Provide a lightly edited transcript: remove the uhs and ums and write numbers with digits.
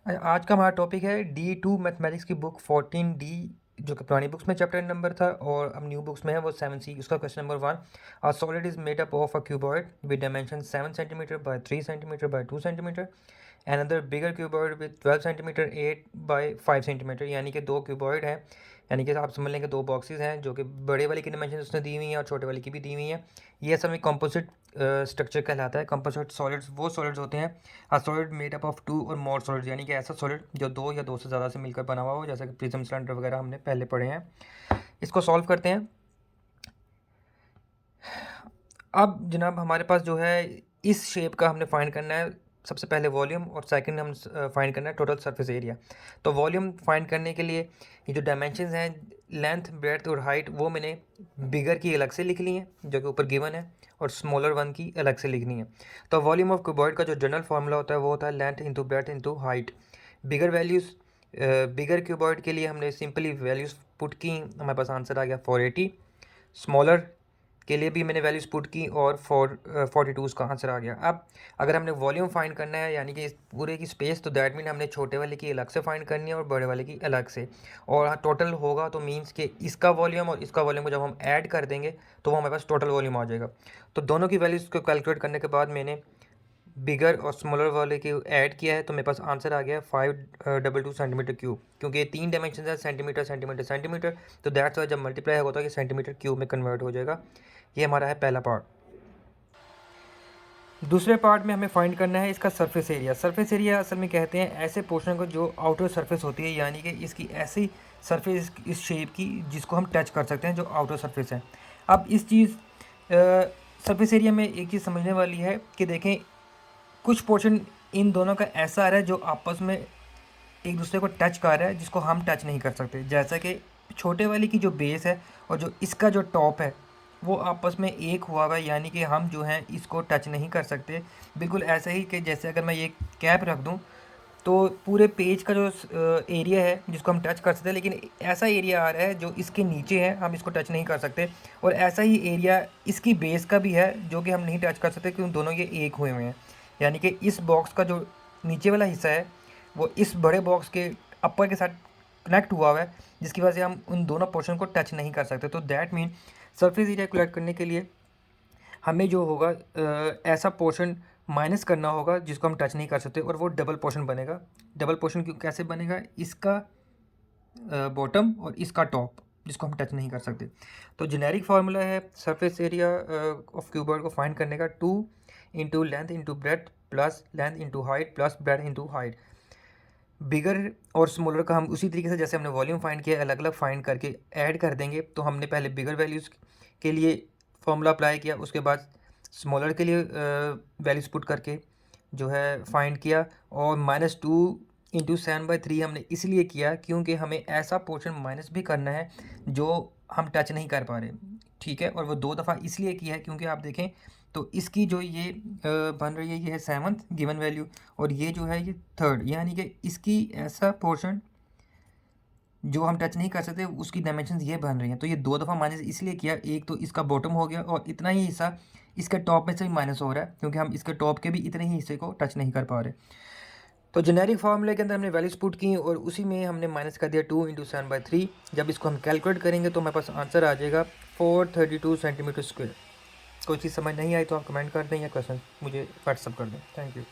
आज का हमारा टॉपिक है D2 मैथमेटिक्स की बुक 14D, जो कि पुरानी बुक्स में चैप्टर नंबर था और अब न्यू बुक्स में है वो 7C। उसका question number 1, a solid is made up of a cuboid with dimension 7 centimetre by 3 centimetre by 2 centimetre, another bigger cuboid with 12 centimetre 8 by 5 centimetre. यानी कि दो क्यूबॉइड हैं, यानी कि आप समझ लेंगे दो बॉक्सेस हैं जो कि बड़े वाले की डायमेंशन उसने दी हुई हैं और छोटे वाले की भी दी हुई हैं। ये असल में कंपोजिट स्ट्रक्चर कहलाता है। कंपोजिट सॉलिड्स वो सॉलिड्स होते हैं, a solid made up of two और मोर सॉलिड्स, यानी कि ऐसा सॉलिड जो दो या दो से ज़्यादा से मिलकर बना हुआ हो, जैसा कि प्रिज्म सिलेंडर वगैरह हमने पहले पढ़े हैं। इसको सॉल्व करते हैं। अब जनाब हमारे पास जो है इस शेप का हमने फाइंड करना है। सबसे पहले वॉल्यूम और सेकंड हम फाइंड करना है टोटल सरफेस एरिया। तो वॉल्यूम फाइंड करने के लिए ये जो डायमेंशंस हैं, लेंथ, ब्रेड्थ और हाइट, वो मैंने बिगर की अलग से लिख ली हैं जो कि ऊपर गिवन है, और स्मॉलर वन की अलग से लिखनी है। तो वॉल्यूम ऑफ क्यूबॉइड का जो जनरल फार्मूला होता है वो होता है length into breadth into height. Bigger values, bigger cuboid के लिए हमने सिंपली वैल्यूज़ पुट की, हमारे पास आंसर आ गया 480। स्मॉलर के लिए भी मैंने वैल्यूज़ पुट की और 42 उसका आंसर आ गया। अब अगर हमने वॉल्यूम फाइंड करना है, यानी कि इस पूरे की स्पेस, तो दैट मीन हमने छोटे वाले की अलग से फाइंड करनी है और बड़े वाले की अलग से, और टोटल होगा तो मीन्स कि इसका वॉल्यूम और इसका वॉल्यूम को जब हम ऐड कर देंगे तो वो हमारे पास टोटल वॉल्यूम आ जाएगा। तो दोनों की वैल्यूज़ को कैलकुलेट करने के बाद मैंने बिगर और स्मॉलर वाले की ऐड किया है, तो मेरे पास आंसर आ गया 522 सेंटीमीटर क्यूब। क्योंकि ये तीन डायमेंशन है, सेंटीमीटर सेंटीमीटर सेंटीमीटर, तो दैट्स वाई जब मल्टीप्लाई होगा तो ये सेंटीमीटर क्यूब में कन्वर्ट हो जाएगा। ये हमारा है पहला पार्ट। दूसरे पार्ट में हमें फाइंड करना है इसका सरफेस एरिया। सरफेस एरिया असल में कहते हैं ऐसे पोर्शन को जो आउटर सरफेस होती है, यानी कि इसकी ऐसी सरफेस इस शेप की जिसको हम टच कर सकते हैं, जो आउटर सरफेस है। अब इस चीज़ सरफेस एरिया में एक चीज़ समझने वाली है कि देखें, कुछ पोर्शन इन दोनों का ऐसा आ रहा है जो आपस में एक दूसरे को टच कर रहा है, जिसको हम टच नहीं कर सकते। जैसा कि छोटे वाली की जो बेस है और जो इसका जो टॉप है वो आपस में एक हुआ हुआ है, यानी कि हम जो हैं इसको टच नहीं कर सकते। बिल्कुल ऐसा ही कि जैसे अगर मैं ये कैप रख दूं तो पूरे पेज का जो एरिया है जिसको हम टच कर सकते हैं, लेकिन ऐसा एरिया आ रहा है जो इसके नीचे है, हम इसको टच नहीं कर सकते। और ऐसा ही एरिया इसकी बेस का भी है जो कि हम नहीं टच कर सकते, क्योंकि दोनों ये एक हुए हुए हैं। यानी कि इस बॉक्स का जो नीचे वाला हिस्सा है वो इस बड़े बॉक्स के अपर के साथ कनेक्ट हुआ हुआ है, जिसकी वजह से हम उन दोनों पोर्शन को टच नहीं कर सकते। तो that mean surface area calculate करने के लिए हमें जो होगा ऐसा पोर्शन माइनस करना होगा जिसको हम टच नहीं कर सकते, और वो डबल पोर्शन बनेगा। डबल पोर्शन क्यों कैसे बनेगा? इसका बॉटम और इसका टॉप, जिसको हम टच नहीं कर सकते। तो जेनेरिक फार्मूला है सरफेस एरिया ऑफ क्यूबॉइड को फाइंड करने का, 2 into length into breadth plus length into height plus breadth into height. Bigger और स्मॉलर का हम उसी तरीके से जैसे हमने वॉल्यूम फाइंड किया अलग अलग फाइंड करके ऐड कर देंगे। तो हमने पहले बिगर वैल्यूज़ के लिए फॉर्मूला अप्लाई किया, उसके बाद स्मॉलर के लिए वैल्यूज़ पुट करके जो है फाइंड किया, और -2 इंटू 7/3 हमने इसलिए किया क्योंकि हमें ऐसा पोर्शन माइनस भी करना है जो हम टच नहीं कर पा रहे। ठीक है, और वो दो दफ़ा इसलिए किया है क्योंकि आप देखें तो इसकी जो ये बन रही है, ये है 7th गिवन वैल्यू, और ये जो है ये 3rd, यानी कि इसकी ऐसा पोर्शन जो हम टच नहीं कर सकते उसकी डायमेंशन ये बन रही हैं। तो ये दो दफ़ा माइनस इसलिए किया, एक तो इसका बॉटम हो गया और इतना ही हिस्सा इसके टॉप में से भी माइनस हो रहा है क्योंकि हम इसके टॉप के भी इतने ही हिस्से को टच नहीं कर पा रहे। तो जेनेरिक फार्मूले के अंदर हमने वैल्यूज पुट की और उसी में हमने माइनस कर दिया 2 इंटू 7/3। जब इसको हम कैलकुलेट करेंगे तो हमारे पास आंसर आ जाएगा 432 सेंटीमीटर स्क्वायर। कोई चीज़ समझ नहीं आई तो आप कमेंट कर दें या क्वेश्चन मुझे व्हाट्सअप कर दें। Thank you.